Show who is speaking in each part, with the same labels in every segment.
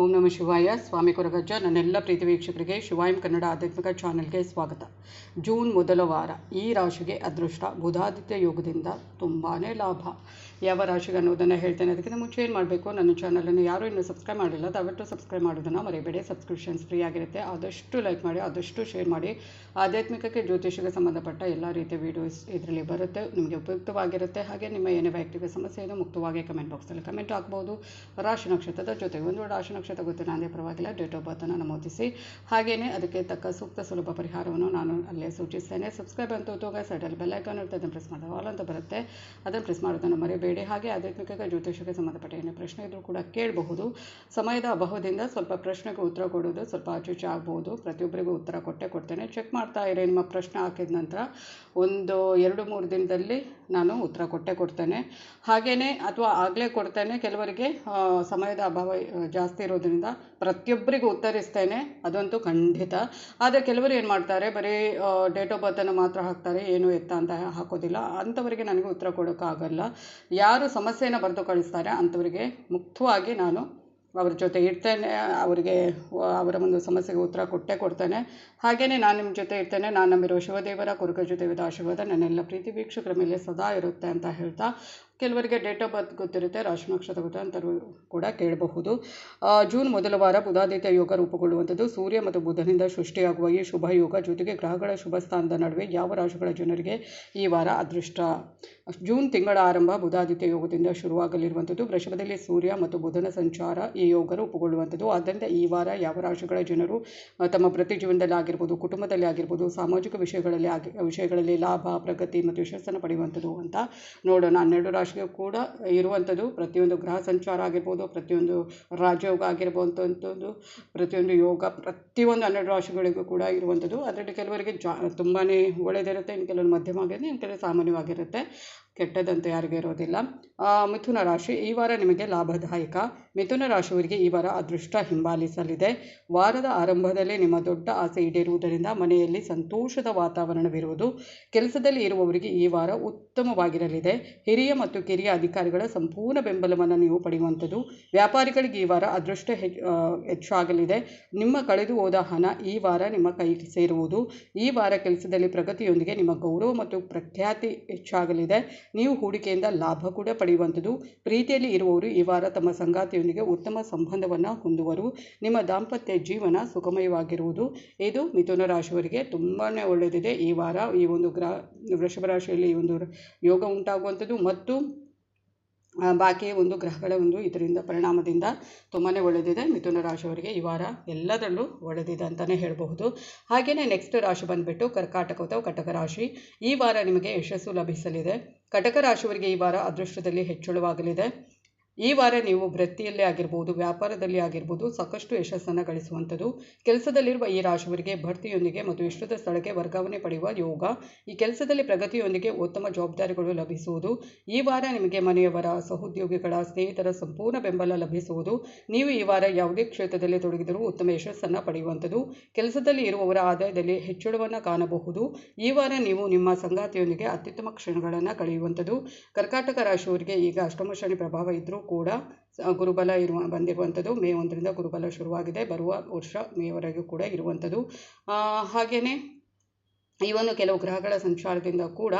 Speaker 1: ಓಂ ನಮಃ ಶಿವಾಯ. ಸ್ವಾಮಿ ಕೊರಗಜ್ಜ. ನನ್ನೆಲ್ಲ ಪ್ರೀತಿ ವೀಕ್ಷಕರಿಗೆ ಶಿವಾಯಂ ಕನ್ನಡ ಆಧ್ಯಾತ್ಮಿಕ ಚಾನೆಲ್ಗೆ ಸ್ವಾಗತ. ಜೂನ್ ಮೊದಲ ವಾರ ಈ ರಾಶಿಗೆ ಅದೃಷ್ಟ ಬುಧಾದಿತ್ಯ ಯೋಗದಿಂದ ತುಂಬಾ ಲಾಭ. ಯಾವ ರಾಶಿಗೆ ಅನ್ನೋದನ್ನು ಹೇಳ್ತೇನೆ. ಅದಕ್ಕಿಂತ ಮುಂಚೆ ಏನು ಮಾಡಬೇಕು, ನನ್ನ ಚಾನಲನ್ನು ಯಾರು ಇನ್ನೂ ಸಬ್ಸ್ಕ್ರೈಬ್ ಮಾಡಿಲ್ಲ ದಯವಿಟ್ಟು ಸಬ್ಸ್ಕ್ರೈಬ್ ಮಾಡೋದನ್ನು ಮರಿಬೇಡಿ. ಸಬ್ಸ್ಕ್ರಿಪ್ಷನ್ಸ್ ಫ್ರೀ ಆಗಿರುತ್ತೆ. ಆದಷ್ಟು ಲೈಕ್ ಮಾಡಿ, ಆದಷ್ಟು ಶೇರ್ ಮಾಡಿ. ಆಧ್ಯಾತ್ಮಿಕಕ್ಕೆ ಜ್ಯೋತಿಷಕ್ಕೆ ಸಂಬಂಧಪಟ್ಟ ಎಲ್ಲ ರೀತಿಯ ವೀಡಿಯೋಸ್ ಇದರಲ್ಲಿ ಬರುತ್ತೆ, ನಿಮಗೆ ಉಪಯುಕ್ತವಾಗಿರುತ್ತೆ. ಹಾಗೆ ನಿಮ್ಮ ಏನೇ ವೈಯಕ್ತಿಕ ಸಮಸ್ಯೆಯನ್ನು ಮುಕ್ತವಾಗಿ ಕಮೆಂಟ್ ಬಾಕ್ಸಲ್ಲಿ ಕಮೆಂಟ್ ಹಾಕ್ಬೋದು. ರಾಶಿ ನಕ್ಷತ್ರದ ಜೊತೆ ಒಂದು ರಾಶಿ ನಕ್ಷತ್ರ ಗೊತ್ತಿಲ್ಲ ಅಂದರೆ ಪರವಾಗಿಲ್ಲ, ಡೇಟ್ ಆಫ್ ಬರ್ತನ್ನು ನಮೂದಿಸಿ. ಹಾಗೆಯೇ ಅದಕ್ಕೆ ತಕ್ಕ ಸೂಕ್ತ ಸುಲಭ ಪರಿಹಾರವನ್ನು ನಾನು ಅಲ್ಲೇ ಸೂಚಿಸ್ತೇನೆ. ಸಬ್ಸ್ಕ್ರೈಬ್ ಅಂತ ಹೋಗುವಾಗ ಸೈಡಲ್ಲಿ ಬೆಲ್ ಐಕಾನ್ ಇರುತ್ತೆ, ಅದನ್ನು ಪ್ರೆಸ್ ಮಾಡಿದಾಗ ಆಲ್ ಅಂತ ಬರುತ್ತೆ, ಅದನ್ನು ಪ್ರೆಸ್ ಮಾಡೋದನ್ನು ಮರೆಯಬೇಡಿ. ಹಾಗೆ ಆಧ್ಯಾತ್ಮಿಕ ಜ್ಯೋತಿಷಕ್ಕೆ ಸಂಬಂಧಪಟ್ಟ ಏನೇ ಪ್ರಶ್ನೆ ಇದ್ರೂ ಕೂಡ ಕೇಳಬಹುದು. ಸಮಯದ ಅಭಾವದಿಂದ ಸ್ವಲ್ಪ ಪ್ರಶ್ನೆಗೆ ಉತ್ತರ ಕೊಡೋದು ಸ್ವಲ್ಪ ಆಚೂಚೆ ಆಗ್ಬೋದು. ಪ್ರತಿಯೊಬ್ಬರಿಗೂ ಉತ್ತರ ಕೊಡ್ತೇನೆ. ಚೆಕ್ ಮಾಡ್ತಾ ಇರಿ. ನಿಮ್ಮ ಪ್ರಶ್ನೆ ಹಾಕಿದ ನಂತರ ಒಂದು 2-3 ದಿನದಲ್ಲಿ ನಾನು ಉತ್ತರ ಕೊಡ್ತೇನೆ. ಹಾಗೆಯೇ ಅಥವಾ ಆಗಲೇ ಕೊಡ್ತೇನೆ. ಕೆಲವರಿಗೆ ಸಮಯದ ಅಭಾವ ಜಾಸ್ತಿ ಇರೋದ್ರಿಂದ ಪ್ರತಿಯೊಬ್ಬರಿಗೂ ಉತ್ತರಿಸ್ತೇನೆ, ಅದಂತೂ ಖಂಡಿತ. ಆದರೆ ಕೆಲವರು ಏನು ಮಾಡ್ತಾರೆ, ಬರೀ ಡೇಟ್ ಆಫ್ ಬರ್ತನ್ನು ಮಾತ್ರ ಹಾಕ್ತಾರೆ, ಏನು ಎತ್ತ ಅಂತ ಹಾಕೋದಿಲ್ಲ. ಅಂಥವರಿಗೆ ನನಗೆ ಉತ್ತರ ಕೊಡೋಕ್ಕಾಗಲ್ಲ. ಯಾರು ಸಮಸ್ಯೆಯನ್ನು ಬರೆದು ಕಳಿಸ್ತಾರೆ ಅಂಥವರಿಗೆ ಮುಕ್ತವಾಗಿ ನಾನು ಅವ್ರ ಜೊತೆ ಇರ್ತೇನೆ. ಅವರ ಒಂದು ಸಮಸ್ಯೆಗೆ ಉತ್ತರ ಕೊಡ್ತೇನೆ. ಹಾಗೆಯೇ ನಾನು ನಿಮ್ಮ ಜೊತೆ ಇರ್ತೇನೆ. ನಾನು ನಂಬಿರೋ ಶಿವದೇವರ ಕೊರಗಜ್ಜ ದೇವದ ಆಶೀರ್ವಾದ ನನ್ನೆಲ್ಲ ಪ್ರೀತಿ ವೀಕ್ಷಕರ ಮೇಲೆ ಸದಾ ಇರುತ್ತೆ ಅಂತ ಹೇಳ್ತಾ, ಕೆಲವರಿಗೆ ಡೇಟ್ ಆಫ್ ಬರ್ತ್ ಗೊತ್ತಿರುತ್ತೆ, ರಾಶಿ ನಕ್ಷತ್ರ ಗೊತ್ತು ಅಂತರೂ ಕೂಡ ಕೇಳಬಹುದು. ಜೂನ್ ಮೊದಲ ವಾರ ಬುಧಾದಿತ್ಯ ಯೋಗ ರೂಪುಗೊಳ್ಳುವಂಥದ್ದು. ಸೂರ್ಯ ಮತ್ತು ಬುಧನಿಂದ ಸೃಷ್ಟಿಯಾಗುವ ಈ ಶುಭ ಯೋಗ ಜೊತೆಗೆ ಗ್ರಹಗಳ ಶುಭ ಸ್ಥಾನದ ನಡುವೆ ಯಾವ ರಾಶಿಗಳ ಜನರಿಗೆ ಈ ವಾರ ಅದೃಷ್ಟ. ಜೂನ್ ತಿಂಗಳ ಆರಂಭ ಬುಧಾದಿತ್ಯ ಯೋಗದಿಂದ ಶುರುವಾಗಲಿರುವಂಥದ್ದು. ವೃಷಭದಲ್ಲಿ ಸೂರ್ಯ ಮತ್ತು ಬುಧನ ಸಂಚಾರ ಈ ಯೋಗ ರೂಪುಗೊಳ್ಳುವಂಥದ್ದು. ಆದ್ದರಿಂದ ಈ ವಾರ ಯಾವ ರಾಶಿಗಳ ಜನರು ತಮ್ಮ ಪ್ರತಿ ಜೀವನದಲ್ಲಿ ಆಗಿರ್ಬೋದು, ಕುಟುಂಬದಲ್ಲಿ ಆಗಿರ್ಬೋದು, ಸಾಮಾಜಿಕ ವಿಷಯಗಳಲ್ಲಿ ಲಾಭ, ಪ್ರಗತಿ ಮತ್ತು ಯಶಸ್ಸನ್ನು ಪಡೆಯುವಂಥದ್ದು ಅಂತ ನೋಡೋಣ. 12 ರಾಶಿಗೆ ಕೂಡ ಇರುವಂಥದ್ದು. ಪ್ರತಿಯೊಂದು ಗ್ರಹ ಸಂಚಾರ ಆಗಿರ್ಬೋದು, ಪ್ರತಿಯೊಂದು ರಾಜಯೋಗ ಆಗಿರ್ಬೋಂಥದ್ದು, ಪ್ರತಿಯೊಂದು ಯೋಗ ಪ್ರತಿಯೊಂದು 12 ರಾಶಿಗಳಿಗೂ ಕೂಡ ಇರುವಂಥದ್ದು. ಅದರಲ್ಲಿ ಕೆಲವರಿಗೆ ತುಂಬಾ ಒಳ್ಳೆಯದಿರುತ್ತೆ, ಇನ್ನು ಕೆಲವರು ಮಧ್ಯಮ ಆಗಿದೆ, ಇನ್ನು ಕೆಲವು ಸಾಮಾನ್ಯವಾಗಿರುತ್ತೆ. ಕೆಟ್ಟದಂತೂ ಯಾರಿಗೂ ಇರೋದಿಲ್ಲ. ಮಿಥುನ ರಾಶಿ ಈ ವಾರ ನಿಮಗೆ ಲಾಭದಾಯಕ. ಮಿಥುನ ರಾಶಿಯವರಿಗೆ ಈ ವಾರ ಅದೃಷ್ಟ ಹಿಂಬಾಲಿಸಲಿದೆ. ವಾರದ ಆರಂಭದಲ್ಲಿ ನಿಮ್ಮ ದೊಡ್ಡ ಆಸೆ ಈಡೇರುವುದರಿಂದ ಮನೆಯಲ್ಲಿ ಸಂತೋಷದ ವಾತಾವರಣವಿರುವುದು. ಕೆಲಸದಲ್ಲಿ ಇರುವವರಿಗೆ ಈ ವಾರ ಉತ್ತಮವಾಗಿರಲಿದೆ. ಹಿರಿಯ ಮತ್ತು ಕಿರಿಯ ಅಧಿಕಾರಿಗಳ ಸಂಪೂರ್ಣ ಬೆಂಬಲವನ್ನು ನೀವು ಪಡೆಯುವಂಥದ್ದು. ವ್ಯಾಪಾರಿಗಳಿಗೆ ಈ ವಾರ ಅದೃಷ್ಟ ಹೆಚ್ಚಾಗಲಿದೆ. ನಿಮ್ಮ ಕಳೆದು ಹೋದ ಹಣ ಈ ವಾರ ನಿಮ್ಮ ಕೈಗೆ ಸೇರುವುದು. ಈ ವಾರ ಕೆಲಸದಲ್ಲಿ ಪ್ರಗತಿಯೊಂದಿಗೆ ನಿಮ್ಮ ಗೌರವ ಮತ್ತು ಪ್ರಖ್ಯಾತಿ ಹೆಚ್ಚಾಗಲಿದೆ. ನೀವು ಹೂಡಿಕೆಯಿಂದ ಲಾಭ ಕೂಡ ಪಡೆಯುವಂಥದ್ದು. ಪ್ರೀತಿಯಲ್ಲಿ ಇರುವವರು ಈ ವಾರ ತಮ್ಮ ಸಂಗಾತಿಯೊಂದಿಗೆ ಉತ್ತಮ ಸಂಬಂಧವನ್ನು ಹೊಂದುವರು. ನಿಮ್ಮ ದಾಂಪತ್ಯ ಜೀವನ ಸುಖಮಯವಾಗಿರುವುದು. ಇದು ಮಿಥುನ ರಾಶಿಯವರಿಗೆ ತುಂಬಾ ಒಳ್ಳೆಯದಿದೆ. ಈ ವಾರ ಈ ಒಂದು ವೃಷಭ ರಾಶಿಯಲ್ಲಿ ಈ ಒಂದು ಯೋಗ ಉಂಟಾಗುವಂಥದ್ದು ಮತ್ತು ಬಾಕಿ ಒಂದು ಗ್ರಹಗಳ ಒಂದು ಇದರಿಂದ ಪರಿಣಾಮದಿಂದ ತುಂಬಾ ಒಳ್ಳೆಯದಿದೆ. ಮಿಥುನ ರಾಶಿಯವರಿಗೆ ಈ ವಾರ ಎಲ್ಲದರಲ್ಲೂ ಒಳ್ಳೆಯದಿದೆ ಅಂತಲೇ ಹೇಳಬಹುದು. ಹಾಗೆಯೇ ನೆಕ್ಸ್ಟ್ ರಾಶಿ ಬಂದುಬಿಟ್ಟು ಕರ್ಕಾಟಕ ಅಥವಾ ಕಟಕ ರಾಶಿ. ಈ ವಾರ ನಿಮಗೆ ಯಶಸ್ಸು ಲಭಿಸಲಿದೆ. ಕಟಕ ರಾಶಿಯವರಿಗೆ ಈ ವಾರ ಅದೃಷ್ಟದಲ್ಲಿ ಹೆಚ್ಚಳವಾಗಲಿದೆ. ಈ ವಾರ ನೀವು ವೃತ್ತಿಯಲ್ಲೇ ಆಗಿರ್ಬೋದು, ವ್ಯಾಪಾರದಲ್ಲಿ ಆಗಿರ್ಬೋದು ಸಾಕಷ್ಟು ಯಶಸ್ಸನ್ನು ಗಳಿಸುವಂಥದ್ದು. ಕೆಲಸದಲ್ಲಿರುವ ಈ ರಾಶಿಯವರಿಗೆ ಬಡ್ತಿಯೊಂದಿಗೆ ಮತ್ತು ಇಷ್ಟದ ಸ್ಥಳಕ್ಕೆ ವರ್ಗಾವಣೆ ಪಡೆಯುವ ಯೋಗ. ಈ ಕೆಲಸದಲ್ಲಿ ಪ್ರಗತಿಯೊಂದಿಗೆ ಉತ್ತಮ ಜವಾಬ್ದಾರಿಗಳು ಲಭಿಸುವುದು. ಈ ವಾರ ನಿಮಗೆ ಮನೆಯವರ, ಸಹೋದ್ಯೋಗಿಗಳ, ಸ್ನೇಹಿತರ ಸಂಪೂರ್ಣ ಬೆಂಬಲ ಲಭಿಸುವುದು. ನೀವು ಈ ವಾರ ಯಾವುದೇ ಕ್ಷೇತ್ರದಲ್ಲಿ ತೊಡಗಿದರೂ ಉತ್ತಮ ಯಶಸ್ಸನ್ನು ಪಡೆಯುವಂಥದ್ದು. ಕೆಲಸದಲ್ಲಿ ಇರುವವರ ಆದಾಯದಲ್ಲಿ ಹೆಚ್ಚಳವನ್ನು ಕಾಣಬಹುದು. ಈ ವಾರ ನೀವು ನಿಮ್ಮ ಸಂಗಾತಿಯೊಂದಿಗೆ ಅತ್ಯುತ್ತಮ ಕ್ಷಣಗಳನ್ನು ಕಳೆಯುವಂಥದ್ದು. ಕರ್ಕಾಟಕ ರಾಶಿಯವರಿಗೆ ಈಗ ಅಷ್ಟಮ ಶನಿ ಪ್ರಭಾವ ಇದ್ದರೂ ಕೂಡ ಗುರುಬಲ ಬಂದಿರುವಂಥದ್ದು. ಮೇ 1ರಿಂದ ಗುರುಬಲ ಶುರುವಾಗಿದೆ. ಬರುವ ವರ್ಷ ಮೇವರೆಗೂ ಕೂಡ ಇರುವಂಥದ್ದು. ಹಾಗೆಯೇ ಈ ಒಂದು ಕೆಲವು ಗ್ರಹಗಳ ಸಂಚಾರದಿಂದ ಕೂಡ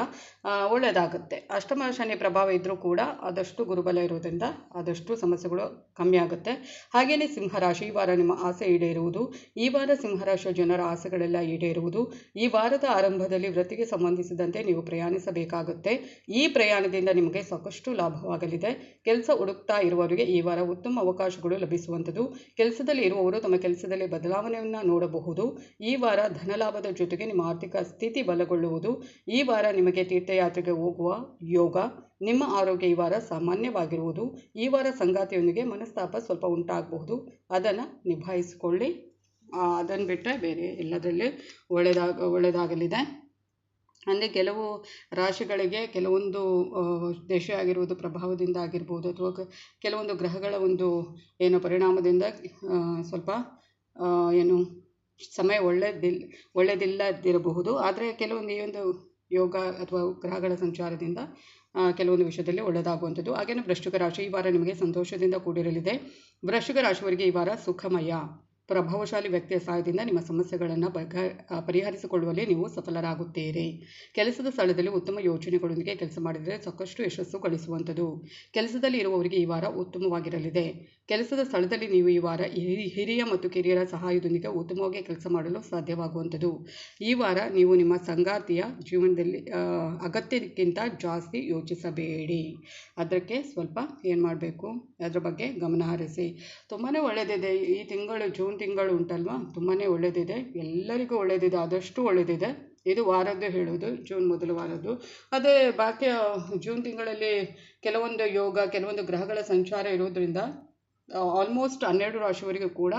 Speaker 1: ಒಳ್ಳೆಯದಾಗುತ್ತೆ. ಅಷ್ಟಮ ಶನಿ ಪ್ರಭಾವ ಇದ್ದರೂ ಕೂಡ ಆದಷ್ಟು ಗುರುಬಲ ಇರೋದ್ರಿಂದ ಆದಷ್ಟು ಸಮಸ್ಯೆಗಳು ಕಮ್ಮಿ ಆಗುತ್ತೆ. ಹಾಗೆಯೇ ಸಿಂಹರಾಶಿ ಈ ವಾರ ನಿಮ್ಮ ಆಸೆ ಈಡೇರುವುದು. ಈ ವಾರ ಸಿಂಹರಾಶಿಯ ಜನರ ಆಸೆಗಳೆಲ್ಲ ಈಡೇರುವುದು. ಈ ವಾರದ ಆರಂಭದಲ್ಲಿ ವೃತ್ತಿಗೆ ಸಂಬಂಧಿಸಿದಂತೆ ನೀವು ಪ್ರಯಾಣಿಸಬೇಕಾಗುತ್ತೆ. ಈ ಪ್ರಯಾಣದಿಂದ ನಿಮಗೆ ಸಾಕಷ್ಟು ಲಾಭವಾಗಲಿದೆ. ಕೆಲಸ ಹುಡುಕ್ತಾ ಇರುವವರಿಗೆ ಈ ವಾರ ಉತ್ತಮ ಅವಕಾಶಗಳು ಲಭಿಸುವಂಥದ್ದು. ಕೆಲಸದಲ್ಲಿ ಇರುವವರು ತಮ್ಮ ಕೆಲಸದಲ್ಲಿ ಬದಲಾವಣೆಯನ್ನು ನೋಡಬಹುದು. ಈ ವಾರ ಧನಲಾಭದ ಜೊತೆಗೆ ನಿಮ್ಮ ಆರ್ಥಿಕ ಸ್ಥಿತಿ ಬಲಗೊಳ್ಳುವುದು. ಈ ವಾರ ನಿಮಗೆ ತೀರ್ಥಯಾತ್ರೆಗೆ ಹೋಗುವ ಯೋಗ. ನಿಮ್ಮ ಆರೋಗ್ಯ ಈ ವಾರ ಸಾಮಾನ್ಯವಾಗಿರುವುದು. ಈ ವಾರ ಸಂಗಾತಿಯೊಂದಿಗೆ ಮನಸ್ತಾಪ ಸ್ವಲ್ಪ ಉಂಟಾಗಬಹುದು, ಅದನ್ನು ನಿಭಾಯಿಸಿಕೊಳ್ಳಿ. ಅದನ್ನು ಬಿಟ್ಟರೆ ಬೇರೆ ಎಲ್ಲದರಲ್ಲಿ ಒಳ್ಳೆಯದಾಗಲಿದೆ. ಅಂದರೆ ಕೆಲವು ರಾಶಿಗಳಿಗೆ ಕೆಲವೊಂದು ದೇಶ ಆಗಿರುವುದು ಪ್ರಭಾವದಿಂದ ಆಗಿರ್ಬೋದು, ಅಥವಾ ಕೆಲವೊಂದು ಗ್ರಹಗಳ ಒಂದು ಪರಿಣಾಮದಿಂದ ಸ್ವಲ್ಪ ಸಮಯ ಒಳ್ಳೆಯದಿಲ್ಲದಿರಬಹುದು. ಆದರೆ ಕೆಲವೊಂದು ಈ ಒಂದು ಯೋಗ ಅಥವಾ ಗ್ರಹಗಳ ಸಂಚಾರದಿಂದ ಕೆಲವೊಂದು ವಿಷಯದಲ್ಲಿ ಒಳ್ಳೆಯದಾಗುವಂಥದ್ದು. ಹಾಗೆಯೇ ವೃಶ್ಚಿಕ ರಾಶಿ, ಈ ವಾರ ನಿಮಗೆ ಸಂತೋಷದಿಂದ ಕೂಡಿರಲಿದೆ. ವೃಶ್ಚಿಕ ರಾಶಿಯವರಿಗೆ ಈ ವಾರ ಸುಖಮಯ. ಪ್ರಭಾವಶಾಲಿ ವ್ಯಕ್ತಿಯ ಸಹಾಯದಿಂದ ನಿಮ್ಮ ಸಮಸ್ಯೆಗಳನ್ನು ಪರಿಹರಿಸಿಕೊಳ್ಳುವಲ್ಲಿ ನೀವು ಸಫಲರಾಗುತ್ತೀರಿ. ಕೆಲಸದ ಸ್ಥಳದಲ್ಲಿ ಉತ್ತಮ ಯೋಚನೆಗಳೊಂದಿಗೆ ಕೆಲಸ ಮಾಡಿದರೆ ಸಾಕಷ್ಟು ಯಶಸ್ಸು ಗಳಿಸುವಂಥದ್ದು. ಕೆಲಸದಲ್ಲಿ ಇರುವವರಿಗೆ ಈ ವಾರ ಉತ್ತಮವಾಗಿರಲಿದೆ. ಕೆಲಸದ ಸ್ಥಳದಲ್ಲಿ ನೀವು ಈ ವಾರ ಹಿರಿಯ ಮತ್ತು ಕಿರಿಯರ ಸಹಾಯದೊಂದಿಗೆ ಉತ್ತಮವಾಗಿ ಕೆಲಸ ಮಾಡಲು ಸಾಧ್ಯವಾಗುವಂಥದ್ದು. ಈ ವಾರ ನೀವು ನಿಮ್ಮ ಸಂಗಾತಿಯ ಜೀವನದಲ್ಲಿ ಅಗತ್ಯಕ್ಕಿಂತ ಜಾಸ್ತಿ ಯೋಚಿಸಬೇಡಿ. ಅದಕ್ಕೆ ಸ್ವಲ್ಪ ಏನು ಮಾಡಬೇಕು, ಅದರ ಬಗ್ಗೆ ಗಮನ ಹರಿಸಿ. ತುಂಬಾ ಒಳ್ಳೆಯದಿದೆ ಈ ತಿಂಗಳು, ಜೂನ್ ತಿಂಗಳು ಉಂಟಲ್ವಾ, ತುಂಬಾ ಒಳ್ಳೆಯದಿದೆ, ಎಲ್ಲರಿಗೂ ಒಳ್ಳೆಯದಿದೆ, ಆದಷ್ಟು ಒಳ್ಳೆಯದಿದೆ. ಇದು ವಾರದ್ದು ಹೇಳೋದು, ಜೂನ್ ಮೊದಲ ವಾರದ್ದು. ಅದೇ ಬಾಕಿ ಜೂನ್ ತಿಂಗಳಲ್ಲಿ ಕೆಲವೊಂದು ಯೋಗ, ಕೆಲವೊಂದು ಗ್ರಹಗಳ ಸಂಚಾರ ಇರೋದ್ರಿಂದ ಆಲ್ಮೋಸ್ಟ್ 12 ರಾಶಿಯವರಿಗೂ ಕೂಡ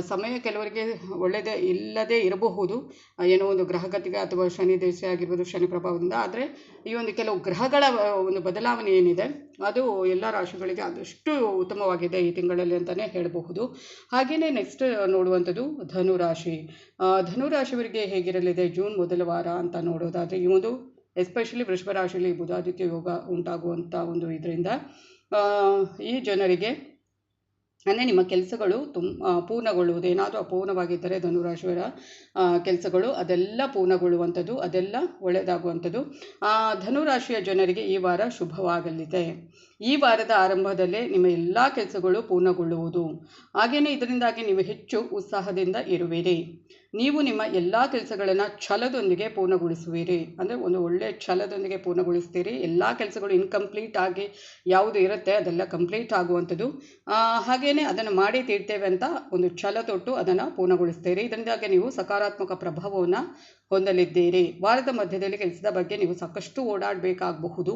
Speaker 1: ಸಮಯ ಕೆಲವರಿಗೆ ಒಳ್ಳೆಯದೇ ಇಲ್ಲದೇ ಇರಬಹುದು. ಏನೋ ಒಂದು ಗ್ರಹಗತಿಗೆ ಅಥವಾ ಶನಿ ದೇಶ ಆಗಿರ್ಬೋದು, ಶನಿ ಪ್ರಭಾವದಿಂದ. ಆದರೆ ಈ ಒಂದು ಕೆಲವು ಗ್ರಹಗಳ ಒಂದು ಬದಲಾವಣೆ ಏನಿದೆ ಅದು ಎಲ್ಲ ರಾಶಿಗಳಿಗೆ ಆದಷ್ಟು ಉತ್ತಮವಾಗಿದೆ ಈ ತಿಂಗಳಲ್ಲಿ ಅಂತಲೇ ಹೇಳಬಹುದು. ಹಾಗೆಯೇ ನೆಕ್ಸ್ಟ್ ನೋಡುವಂಥದ್ದು ಧನುರಾಶಿ. ಧನುರಾಶಿಯವರಿಗೆ ಹೇಗಿರಲಿದೆ ಜೂನ್ ಮೊದಲ ವಾರ ಅಂತ ನೋಡೋದಾದರೆ, ಈ ಒಂದು ಎಸ್ಪೆಷಲಿ ವೃಷಭ ರಾಶಿಯಲ್ಲಿ ಬುಧಾದಿತ್ಯ ಯೋಗ ಉಂಟಾಗುವಂಥ ಒಂದು ಇದರಿಂದ ಈ ಜನರಿಗೆ ಅಂದರೆ ನಿಮ್ಮ ಕೆಲಸಗಳು ಪೂರ್ಣಗೊಳ್ಳುವುದು. ಏನಾದರೂ ಅಪೂರ್ಣವಾಗಿದ್ದರೆ ಧನುರಾಶಿಯವರ ಕೆಲಸಗಳು ಅದೆಲ್ಲ ಪೂರ್ಣಗೊಳ್ಳುವಂಥದ್ದು, ಅದೆಲ್ಲ ಒಳ್ಳೆಯದಾಗುವಂಥದ್ದು. ಧನುರಾಶಿಯ ಜನರಿಗೆ ಈ ವಾರ ಶುಭವಾಗಲಿದೆ. ಈ ವಾರದ ಆರಂಭದಲ್ಲೇ ನಿಮ್ಮ ಎಲ್ಲ ಕೆಲಸಗಳು ಪೂರ್ಣಗೊಳ್ಳುವುದು. ಹಾಗೆಯೇ ಇದರಿಂದಾಗಿ ನೀವು ಹೆಚ್ಚು ಉತ್ಸಾಹದಿಂದ ಇರುವಿರಿ. ನೀವು ನಿಮ್ಮ ಎಲ್ಲ ಕೆಲಸಗಳನ್ನು ಛಲದೊಂದಿಗೆ ಪೂರ್ಣಗೊಳಿಸುವಿರಿ. ಅಂದರೆ ಒಂದು ಒಳ್ಳೆಯ ಛಲದೊಂದಿಗೆ ಪೂರ್ಣಗೊಳಿಸ್ತೀರಿ. ಎಲ್ಲ ಕೆಲಸಗಳು ಇನ್ಕಂಪ್ಲೀಟ್ ಆಗಿ ಯಾವುದು ಇರುತ್ತೆ ಅದೆಲ್ಲ ಕಂಪ್ಲೀಟ್ ಆಗುವಂಥದ್ದು. ಹಾಗೆಯೇ ಅದನ್ನು ಮಾಡಿ ತೀರ್ತೇವೆ ಅಂತ ಒಂದು ಛಲ ತೊಟ್ಟು ಅದನ್ನು ಪೂರ್ಣಗೊಳಿಸ್ತೀರಿ. ಇದರಿಂದಾಗಿ ನೀವು ಸಕಾರಾತ್ಮಕ ಪ್ರಭಾವವನ್ನು ಹೊಂದಲಿದ್ದೀರಿ. ವಾರದ ಮಧ್ಯದಲ್ಲಿ ಕೆಲಸದ ಬಗ್ಗೆ ನೀವು ಸಾಕಷ್ಟು ಓಡಾಡಬೇಕಾಗಬಹುದು.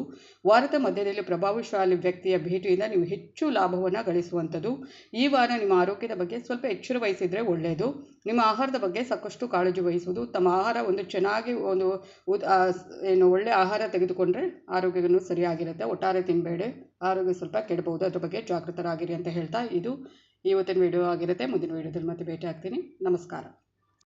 Speaker 1: ವಾರದ ಮಧ್ಯದಲ್ಲಿ ಪ್ರಭಾವಶಾಲಿ ವ್ಯಕ್ತಿಯ ಭೇಟಿಯಿಂದ ನೀವು ಹೆಚ್ಚು ಲಾಭವನ್ನು ಗಳಿಸುವಂಥದ್ದು. ಈ ವಾರ ನಿಮ್ಮ ಆರೋಗ್ಯದ ಬಗ್ಗೆ ಸ್ವಲ್ಪ ಎಚ್ಚರ ವಹಿಸಿದರೆ ಒಳ್ಳೆಯದು. ನಿಮ್ಮ ಆಹಾರದ ಬಗ್ಗೆ ಸಾಕಷ್ಟು ಕಾಳಜಿ ವಹಿಸುವುದು. ತಮ್ಮ ಆಹಾರ ಒಂದು ಚೆನ್ನಾಗಿ ಒಳ್ಳೆಯ ಆಹಾರ ತೆಗೆದುಕೊಂಡ್ರೆ ಆರೋಗ್ಯವನ್ನು ಸರಿಯಾಗಿರುತ್ತೆ. ಒಟ್ಟಾರೆ ತಿನ್ನಬೇಡಿ, ಆರೋಗ್ಯ ಸ್ವಲ್ಪ ಕೆಡಬಹುದು. ಅದ್ರ ಬಗ್ಗೆ ಜಾಗೃತರಾಗಿರಿ ಅಂತ ಹೇಳ್ತಾ ಇದು ಇವತ್ತಿನ ವಿಡಿಯೋ ಆಗಿರುತ್ತೆ. ಮುಂದಿನ ವಿಡಿಯೋದಲ್ಲಿ ಮತ್ತೆ ಭೇಟಿ ಆಗ್ತೀನಿ. ನಮಸ್ಕಾರ.